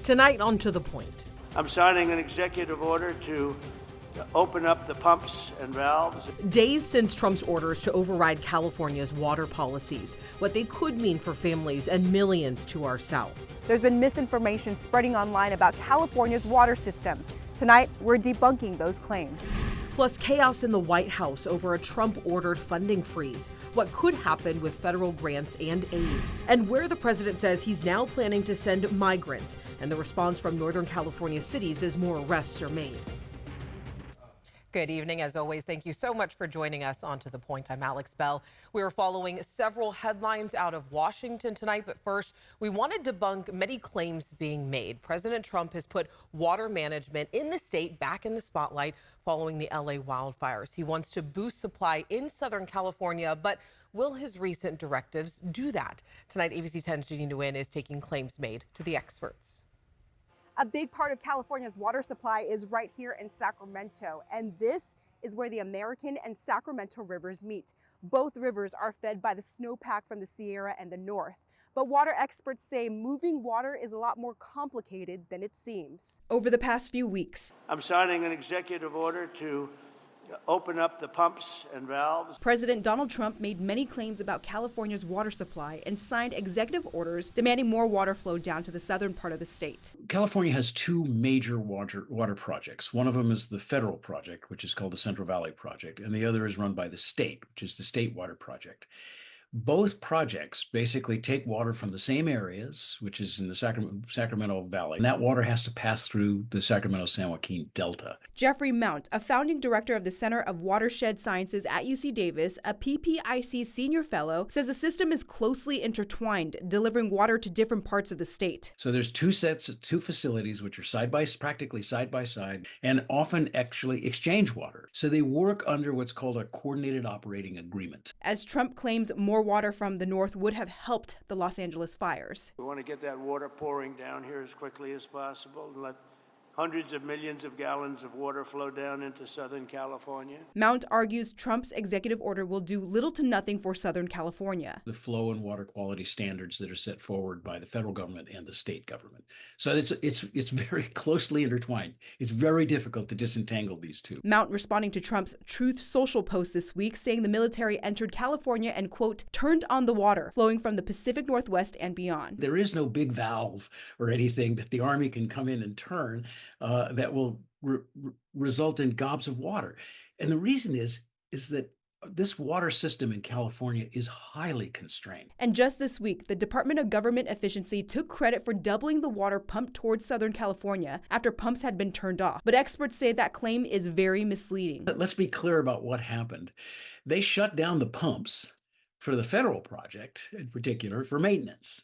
Tonight on To The Point. I'm signing an executive order to open up the pumps and valves. Days since Trump's orders to override California's water policies, what they could mean for families and millions to our south. There's been misinformation spreading online about California's water system. Tonight, we're debunking those claims. Plus chaos in the White House over a Trump-ordered funding freeze, what could happen with federal grants and aid, and where the president says he's now planning to send migrants, and the response from Northern California cities as more arrests are made. Good evening. As always, thank you so much for joining us on To The Point. I'm Alex Bell. We are following several headlines out of Washington tonight, but first, we want to debunk many claims being made. President Trump has put water management in the state back in the spotlight following the LA wildfires. He wants to boost supply in Southern California, but will his recent directives do that? Tonight, ABC 10's Jeannie Nguyen is taking claims made to the experts. A big part of California's water supply is right here in Sacramento, and this is where the American and Sacramento rivers meet. Both rivers are fed by the snowpack from the Sierra and the north. But water experts say moving water is a lot more complicated than it seems. Over the past few weeks, I'm signing an executive order to open up the pumps and valves. President Donald Trump made many claims about California's water supply and signed executive orders demanding more water flow down to the southern part of the state. California has two major water projects. One of them is the federal project, which is called the Central Valley Project, and the other is run by the state, which is the State Water Project. Both projects basically take water from the same areas, which is in the Sacramento Valley, and that water has to pass through the Sacramento-San Joaquin Delta. Jeffrey Mount, a founding director of the Center of Watershed Sciences at UC Davis, a PPIC senior fellow, says the system is closely intertwined, delivering water to different parts of the state. So there's two facilities which are practically side by side, and often actually exchange water. So they work under what's called a coordinated operating agreement. As Trump claims more water from the north would have helped the Los Angeles fires. We want to get that water pouring down here as quickly as possible and let hundreds of millions of gallons of water flow down into Southern California. Mount argues Trump's executive order will do little to nothing for Southern California. The flow and water quality standards that are set forward by the federal government and the state government. So it's very closely intertwined. It's very difficult to disentangle these two. Mount responding to Trump's Truth Social post this week, saying the military entered California and, quote, turned on the water flowing from the Pacific Northwest and beyond. There is no big valve or anything that the Army can come in and turn that will result in gobs of water. And the reason is that this water system in California is highly constrained. And just this week, the Department of Government Efficiency took credit for doubling the water pumped towards Southern California after pumps had been turned off. But experts say that claim is very misleading. But let's be clear about what happened. They shut down the pumps for the federal project, in particular, for maintenance.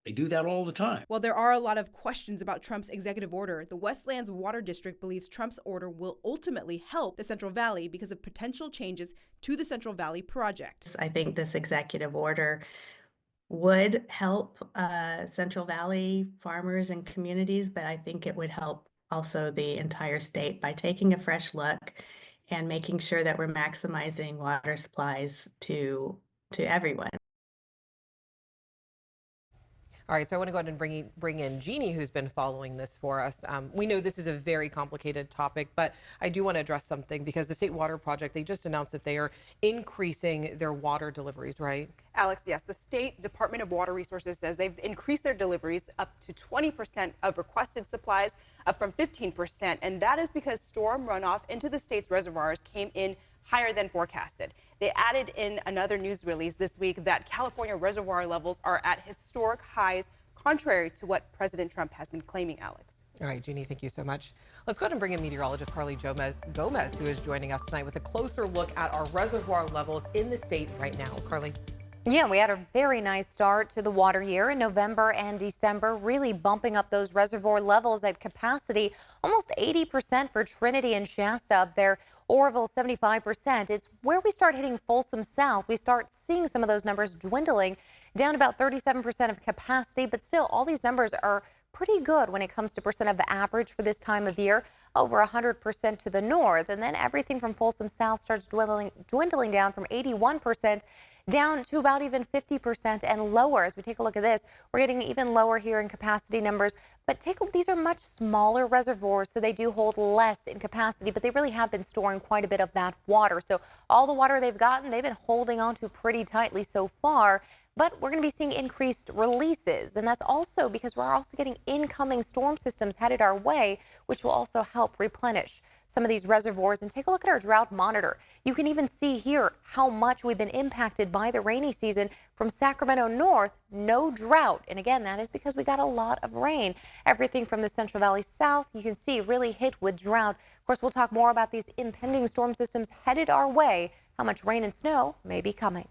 They do that all the time. While there are a lot of questions about Trump's executive order, the Westlands Water District believes Trump's order will ultimately help the Central Valley because of potential changes to the Central Valley project. I think this executive order would help Central Valley farmers and communities, but I think it would help also the entire state by taking a fresh look and making sure that we're maximizing water supplies to everyone. All right, so I want to go ahead and bring in Jeannie, who's been following this for us. We know this is a very complicated topic, but I do want to address something because the State Water Project, they just announced that they are increasing their water deliveries, right? Alex, yes, the State Department of Water Resources says they've increased their deliveries up to 20% of requested supplies, up from 15%, and that is because storm runoff into the state's reservoirs came in higher than forecasted. They added in another news release this week that California reservoir levels are at historic highs, contrary to what President Trump has been claiming, Alex. All right, Jeannie, thank you so much. Let's go ahead and bring in meteorologist Carly Gomez, who is joining us tonight with a closer look at our reservoir levels in the state right now. Carly. Yeah, we had a very nice start to the water year in November and December, really bumping up those reservoir levels at capacity, almost 80% for Trinity and Shasta up there, Oroville 75%. It's where we start hitting Folsom South. We start seeing some of those numbers dwindling down about 37% of capacity, but still all these numbers are pretty good when it comes to percent of average for this time of year, over 100% to the north. And then everything from Folsom South starts dwindling down from 81% down to about even 50% and lower. As we take a look at this, we're getting even lower here in capacity numbers. But these are much smaller reservoirs, so they do hold less in capacity, but they really have been storing quite a bit of that water. So all the water they've gotten, they've been holding on to pretty tightly so far. But we're going to be seeing increased releases, and that's also because we're also getting incoming storm systems headed our way, which will also help replenish some of these reservoirs. And take a look at our drought monitor. You can even see here how much we've been impacted by the rainy season. From Sacramento north, no drought. And again, that is because we got a lot of rain. Everything from the Central Valley south, you can see really hit with drought. Of course, we'll talk more about these impending storm systems headed our way, how much rain and snow may be coming.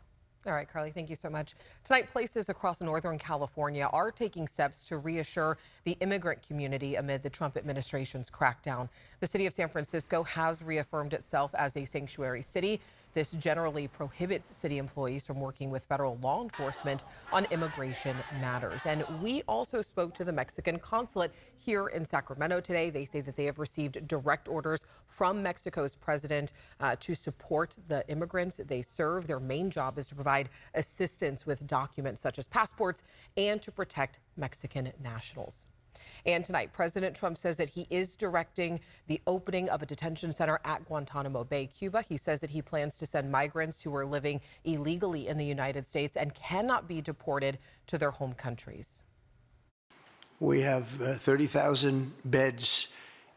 All right, Carly, thank you so much. Tonight, places across Northern California are taking steps to reassure the immigrant community amid the Trump administration's crackdown. The city of San Francisco has reaffirmed itself as a sanctuary city. This generally prohibits city employees from working with federal law enforcement on immigration matters. And we also spoke to the Mexican consulate here in Sacramento today. They say that they have received direct orders from Mexico's president to support the immigrants they serve. Their main job is to provide assistance with documents such as passports and to protect Mexican nationals. And tonight, President Trump says that he is directing the opening of a detention center at Guantanamo Bay, Cuba. He says that he plans to send migrants who are living illegally in the United States and cannot be deported to their home countries. We have 30,000 beds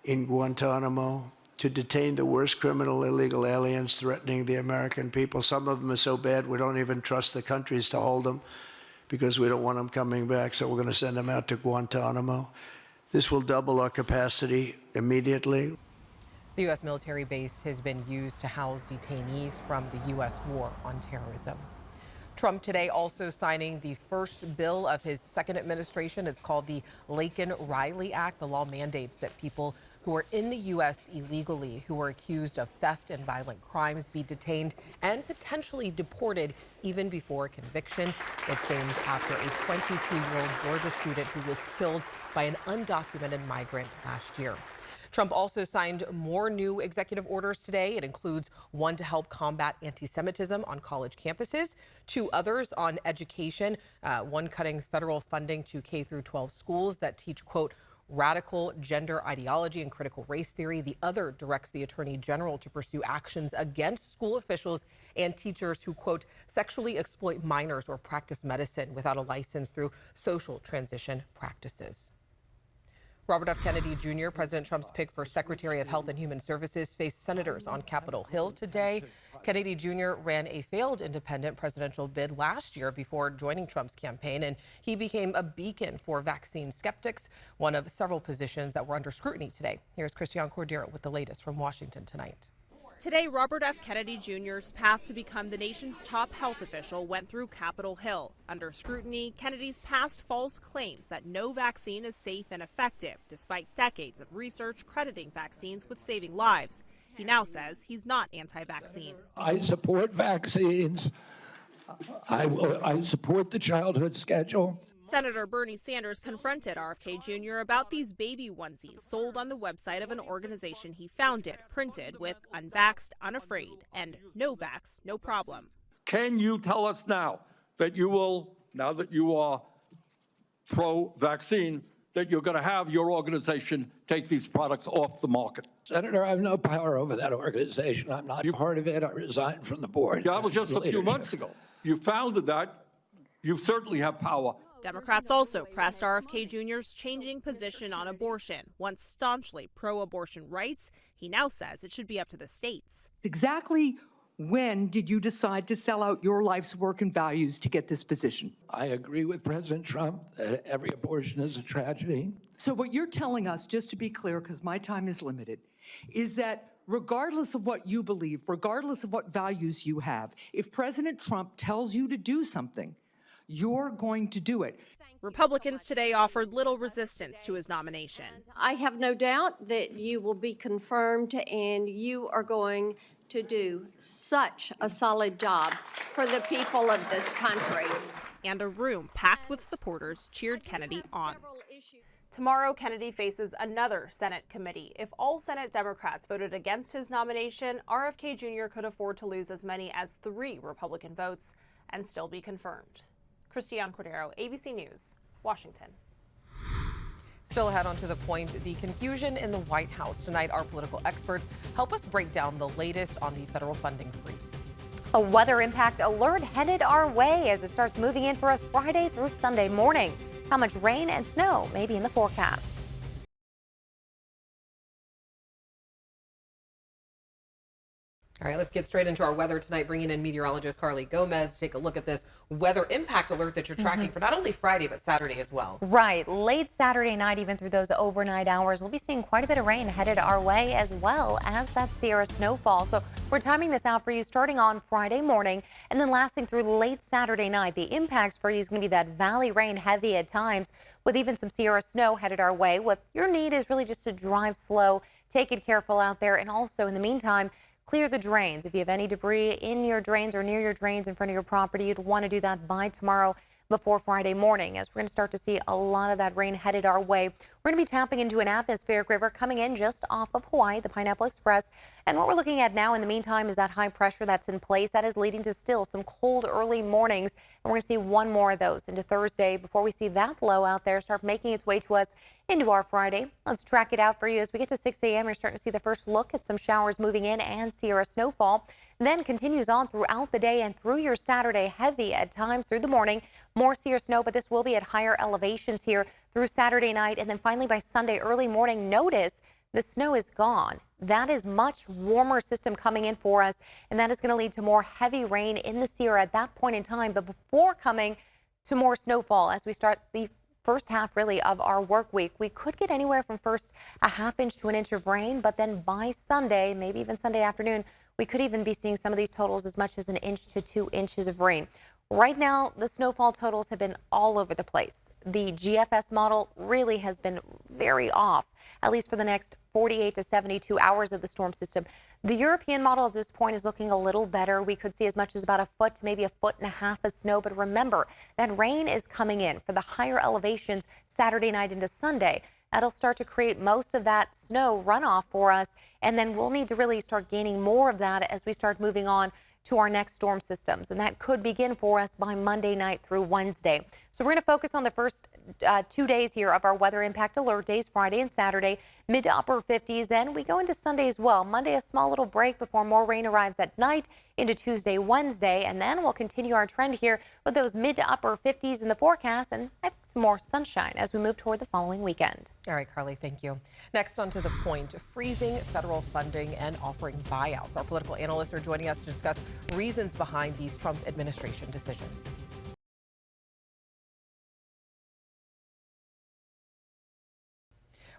in Guantanamo to detain the worst criminal illegal aliens threatening the American people. Some of them are so bad we don't even trust the countries to hold them, because we don't want them coming back, so we're going to send them out to Guantanamo. This will double our capacity immediately. The U.S. military base has been used to house detainees from the U.S. war on terrorism. Trump today also signing the first bill of his second administration. It's called the Laken-Riley Act. The law mandates that people who are in the U.S. illegally, who are accused of theft and violent crimes, be detained and potentially deported even before conviction. It's named after a 22-year-old Georgia student who was killed by an undocumented migrant last year. Trump also signed more new executive orders today. It includes one to help combat anti-Semitism on college campuses, two others on education, one cutting federal funding to K-12 schools that teach, quote, radical gender ideology and critical race theory. The other directs the Attorney General to pursue actions against school officials and teachers who, quote, sexually exploit minors or practice medicine without a license through social transition practices. Robert F. Kennedy Jr., President Trump's pick for Secretary of Health and Human Services, faced senators on Capitol Hill today. Kennedy Jr. ran a failed independent presidential bid last year before joining Trump's campaign, and he became a beacon for vaccine skeptics, one of several positions that were under scrutiny today. Here's Christiane Cordero with the latest from Washington tonight. Today, Robert F. Kennedy Jr.'s path to become the nation's top health official went through Capitol Hill. Under scrutiny, Kennedy's past false claims that no vaccine is safe and effective, despite decades of research crediting vaccines with saving lives. He now says he's not anti-vaccine. I support vaccines. I support the childhood schedule. Senator Bernie Sanders confronted RFK Jr. about these baby onesies sold on the website of an organization he founded, printed with unvaxxed, unafraid, and no vax, no problem. Can you tell us now that you will, now that you are pro-vaccine, that you're going to have your organization take these products off the market? Senator, I have no power over that organization. I'm not part of it. I resigned from the board. That was just a few months ago. You founded that. You certainly have power. Democrats also pressed RFK Jr.'s changing position on abortion. Once staunchly pro-abortion rights, he now says it should be up to the states. Exactly when did you decide to sell out your life's work and values to get this position? I agree with President Trump that every abortion is a tragedy. So what you're telling us, just to be clear, because my time is limited, is that regardless of what you believe, regardless of what values you have, if President Trump tells you to do something, you're going to do it. Republicans today offered little resistance to his nomination. I have no doubt that you will be confirmed and you are going to do such a solid job for the people of this country. And a room packed with supporters cheered Kennedy on. Tomorrow, Kennedy faces another Senate committee. If all Senate Democrats voted against his nomination, RFK Jr. could afford to lose as many as 3 Republican votes. and still be confirmed. Christiane Cordero, ABC News, Washington. Still ahead onto the point, the confusion in the White House. Tonight, our political experts help us break down the latest on the federal funding freeze. A weather impact alert headed our way as it starts moving in for us Friday through Sunday morning. How much rain and snow may be in the forecast? All right, let's get straight into our weather tonight, bringing in meteorologist Carly Gomez to take a look at this weather impact alert that you're tracking for not only Friday, but Saturday as well. Right. Late Saturday night, even through those overnight hours, we'll be seeing quite a bit of rain headed our way, as well as that Sierra snowfall. So we're timing this out for you starting on Friday morning and then lasting through late Saturday night. The impacts for you is going to be that valley rain heavy at times with even some Sierra snow headed our way. What your need is really just to drive slow, take it careful out there, and also in the meantime, clear the drains. If you have any debris in your drains or near your drains in front of your property, you'd want to do that by tomorrow before Friday morning, as we're going to start to see a lot of that rain headed our way. We're going to be tapping into an atmospheric river coming in just off of Hawaii, the Pineapple Express. And what we're looking at now in the meantime is that high pressure that's in place that is leading to still some cold early mornings. And we're going to see one more of those into Thursday before we see that low out there start making its way to us into our Friday. Let's track it out for you as we get to 6 a.m. You're starting to see the first look at some showers moving in and Sierra snowfall. Then continues on throughout the day and through your Saturday, heavy at times through the morning. More Sierra snow, but this will be at higher elevations here through Saturday night. And then finally by Sunday early morning, notice the snow is gone. That is much warmer system coming in for us, and that is going to lead to more heavy rain in the Sierra at that point in time, but before coming to more snowfall as we start the first half really of our work week. We could get anywhere from first a ½ inch to an inch of rain, but then by Sunday, maybe even Sunday afternoon, we could even be seeing some of these totals as much as 1 inch to 2 inches of rain. Right now, the snowfall totals have been all over the place. The GFS model really has been very off, at least for the next 48 to 72 hours of the storm system. The European model at this point is looking a little better. We could see as much as about 1 foot to maybe 1.5 feet of snow. But remember, that rain is coming in for the higher elevations Saturday night into Sunday. That'll start to create most of that snow runoff for us. And then we'll need to really start gaining more of that as we start moving on to our next storm systems. And that could begin for us by Monday night through Wednesday. So we're going to focus on the first 2 days here of our weather impact alert days, Friday and Saturday, mid to upper 50s. Then we go into Sunday as well. Monday, a small little break before more rain arrives at night into Tuesday, Wednesday. And then we'll continue our trend here with those mid to upper 50s in the forecast and I think some more sunshine as we move toward the following weekend. All right, Carly, thank you. Next on to the point, freezing federal funding and offering buyouts. Our political analysts are joining us to discuss reasons behind these Trump administration decisions.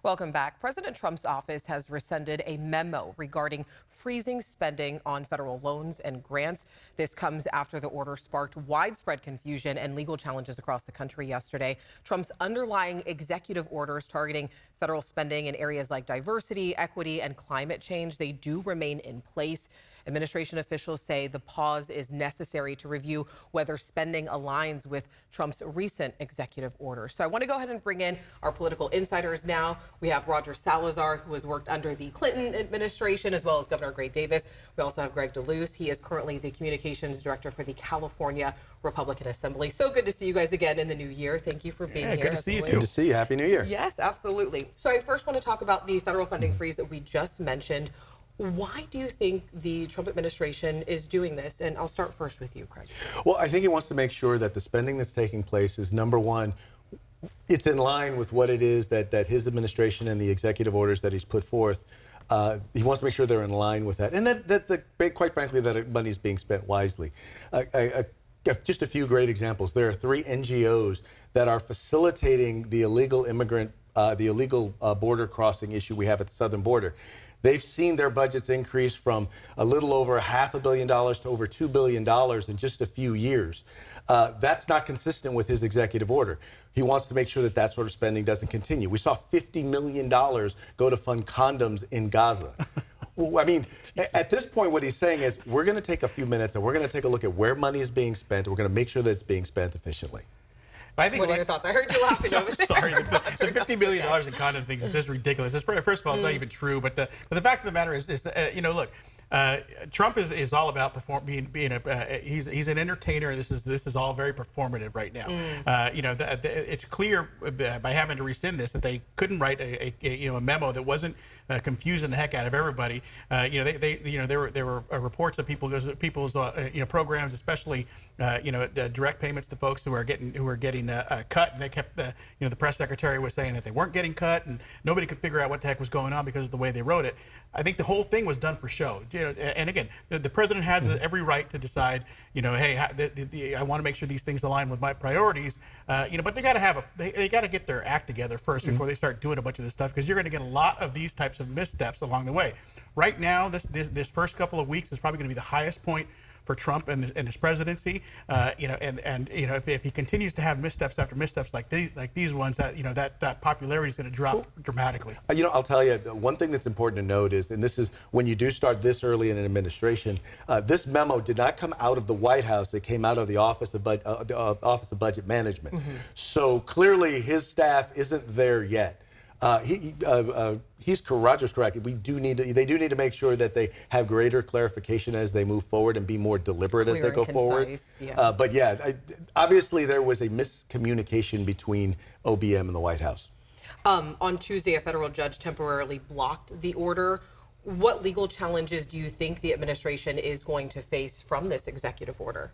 Welcome back. President Trump's office has rescinded a memo regarding freezing spending on federal loans and grants. This comes after the order sparked widespread confusion and legal challenges across the country yesterday. Trump's underlying executive orders targeting federal spending in areas like diversity, equity, and climate change, they do remain in place. Administration officials say the pause is necessary to review whether spending aligns with Trump's recent executive orders. So I want to go ahead and bring in our political insiders now. We have Roger Salazar, who has worked under the Clinton administration, as well as Governor Gray Davis. We also have Greg DeLuce. He is currently the communications director for the California Republican Assembly. So good to see you guys again in the new year. Thank you for being here. Good to see you too. Good to see you. Happy New Year. Yes, absolutely. So I first want to talk about the federal funding freeze that we just mentioned. Why do you think the Trump administration is doing this? And I'll start first with you, Craig. Well, I think he wants to make sure that the spending that's taking place is, number one, it's in line with what it is that his administration and the executive orders that he's put forth. He wants to make sure they're in line with that. And that quite frankly, that money is being spent wisely. Just a few great examples. There are 3 NGOs that are facilitating the illegal immigrant, the illegal border crossing issue we have at the southern border. They've seen their budgets increase from a little over $500 million to over $2 billion in just a few years. That's not consistent with his executive order. He wants to make sure that that sort of spending doesn't continue. We saw $50 million go to fund condoms in Gaza. I mean, at this point, what he's saying is we're going to take a few minutes and we're going to take a look at where money is being spent. We're going to make sure that it's being spent efficiently. I think what are your thoughts? I heard you laughing over there. Sorry, the $50 million in condom thing is just ridiculous. First of all, it's not even true. But the fact of the matter is, you know, look, Trump is all about being he's an entertainer. This is all very performative right now. It's clear by having to rescind this that they couldn't write a memo that wasn't confusing the heck out of everybody. There were reports of people's programs, especially direct payments to folks who are getting cut, and they kept the press secretary was saying that they weren't getting cut, and nobody could figure out what the heck was going on because of the way they wrote it. I think the whole thing was done for show. And again, the president has every right to decide, hey, I want to make sure these things align with my priorities. But they got to they got to get their act together first before they start doing a bunch of this stuff, because you're going to get a lot of these types of missteps along the way. Right now, this first couple of weeks is probably going to be the highest point for Trump and his presidency, if he continues to have missteps after missteps like these ones, that popularity is going to drop dramatically. I'll tell you, the one thing that's important to note is, and this is when you do start this early in an administration, this memo did not come out of the White House. It came out of the Office of Budget Management. So clearly, his staff isn't there yet. Roger's correct. They do need to make sure that they have greater clarification as they move forward and be more deliberate as they go forward. Yeah. But yeah, obviously there was a miscommunication between OBM and the White House. On Tuesday, a federal judge temporarily blocked the order. What legal challenges do you think the administration is going to face from this executive order?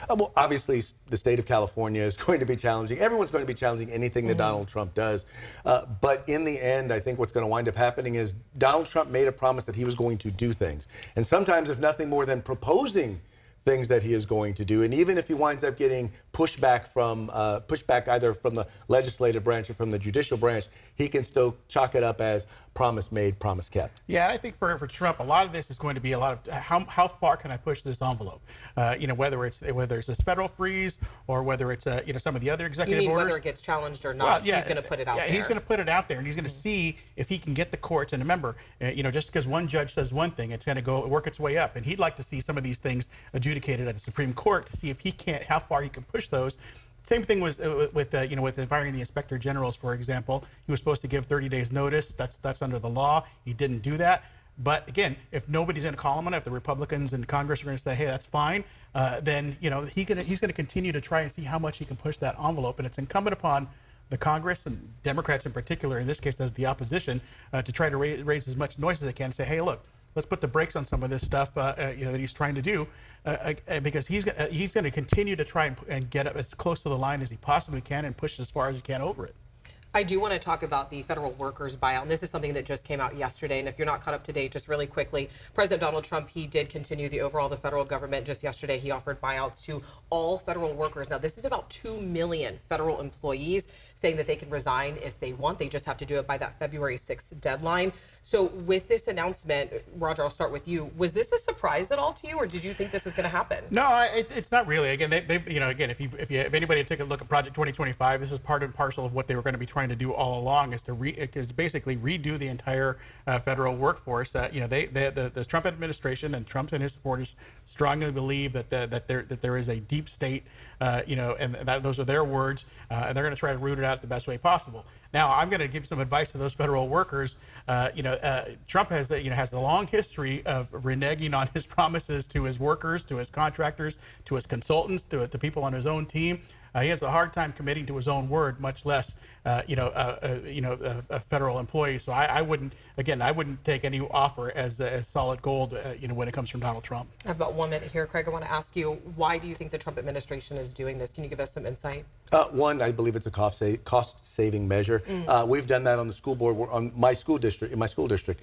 Well, obviously, the state of California is going to be challenging. Everyone's going to be challenging anything that Donald Trump does. But in the end, I think what's going to wind up happening is Donald Trump made a promise that he was going to do things. And sometimes, if nothing more than proposing things that he is going to do, and even if he winds up getting pushback either from the legislative branch or from the judicial branch, he can still chalk it up as promise made, promise kept. Yeah, I think for Trump, a lot of this is going to be a lot of how far can I push this envelope? Whether it's this federal freeze or whether it's some of the other executive orders. Whether it gets challenged or not, he's going to put it out there. He's going to put it out there, and he's going to see if he can get the courts. And remember, just because one judge says one thing, it's going to work its way up. And he'd like to see some of these things adjudicated at the Supreme Court to see if how far he can push those. Same thing was with firing the inspector generals, for example. He was supposed to give 30 days notice. That's under the law. He didn't do that. But again, if nobody's going to call him on it, if the Republicans in Congress are going to say, hey, that's fine, then he's going to continue to try and see how much he can push that envelope. And it's incumbent upon the Congress and Democrats in particular, in this case as the opposition, to try to raise as much noise as they can and say, hey, look, let's put the brakes on some of this stuff that he's trying to do, because he's going to continue to try and get up as close to the line as he possibly can and push as far as he can over it. I do want to talk about the federal workers buyout, and this is something that just came out yesterday. And if you're not caught up to date, just really quickly, President Donald Trump, he did continue the federal government. Just yesterday, he offered buyouts to all federal workers. Now, this is about 2 million federal employees, saying that they can resign if they want. They just have to do it by that February 6th deadline. So with this announcement, Roger, I'll start with you. Was this a surprise at all to you, or did you think this was going to happen? No, it's not really. Again, if anybody took a look at Project 2025, this is part and parcel of what they were going to be trying to do all along, is to basically redo the entire federal workforce. The Trump administration and Trump and his supporters strongly believe that there is a deep state, and those are their words, and they're going to try to root it out the best way possible. Now, I'm going to give some advice to those federal workers. Trump has a long history of reneging on his promises to his workers, to his contractors, to his consultants, to people on his own team. He has a hard time committing to his own word, much less, a federal employee. So I wouldn't take any offer as solid gold, when it comes from Donald Trump. I have about 1 minute here. Craig, I want to ask you, why do you think the Trump administration is doing this? Can you give us some insight? One, I believe it's a cost-saving measure. We've done that on the school board, in my school district.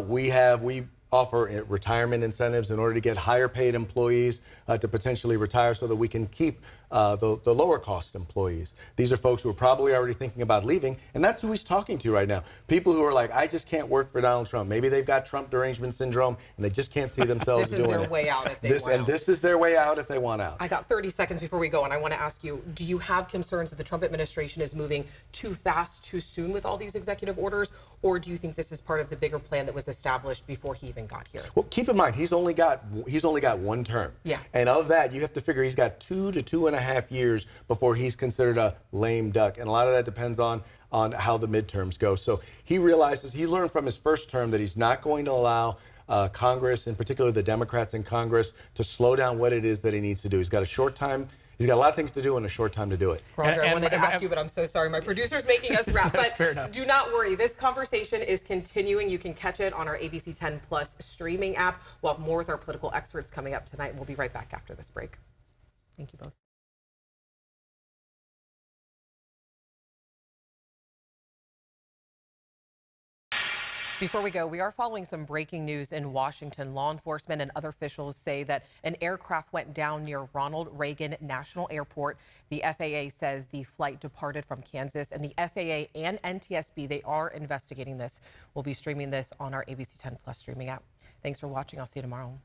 We offer retirement incentives in order to get higher paid employees to potentially retire, so that we can keep the lower cost employees. These are folks who are probably already thinking about leaving, and that's who he's talking to right now. People who are like, I just can't work for Donald Trump. Maybe they've got Trump derangement syndrome and they just can't see themselves doing it. This is their way out if they want out. And this is their way out if they want out. I got 30 seconds before we go, and I want to ask you, do you have concerns that the Trump administration is moving too fast, too soon with all these executive orders, or do you think this is part of the bigger plan that was established before he even got here? Well, keep in mind, he's only got one term. Yeah. And of that, you have to figure he's got 2 to 2.5 years before he's considered a lame duck. And a lot of that depends on on how the midterms go. So he realizes, he learned from his first term that he's not going to allow Congress, in particular the Democrats in Congress, to slow down what it is that he needs to do. He's got a short time. He's got a lot of things to do in a short time to do it. Roger, I wanted to ask you, but I'm so sorry. My producer's making us wrap. But do not worry. This conversation is continuing. You can catch it on our ABC 10 Plus streaming app. We'll have more with our political experts coming up tonight. We'll be right back after this break. Thank you both. Before we go, we are following some breaking news in Washington. Law enforcement and other officials say that an aircraft went down near Ronald Reagan National Airport. The FAA says the flight departed from Kansas, and the FAA and NTSB, they are investigating this. We'll be streaming this on our ABC 10 Plus streaming app. Thanks for watching. I'll see you tomorrow.